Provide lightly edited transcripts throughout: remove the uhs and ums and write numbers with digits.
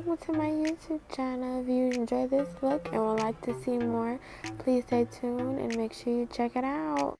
welcome to my YouTube channel. If you enjoy this look and would like to see more, please stay tuned and make sure you check it out.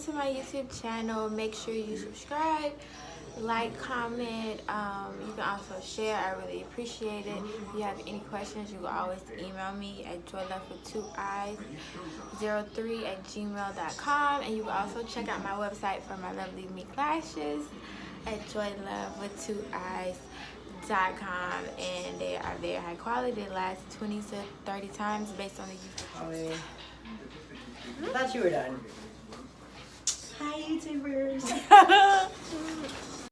to my YouTube channel. Make sure you subscribe, like, comment. You can also share. I really appreciate it. If you have any questions, you can always email me at joylovewith2eyes03@gmail.com. And you can also check out my website for my lovely mink lashes at joylovewith2eyes.com. And they are very high quality. They last 20 to 30 times based on the usage. I thought you were done. Hi, YouTubers.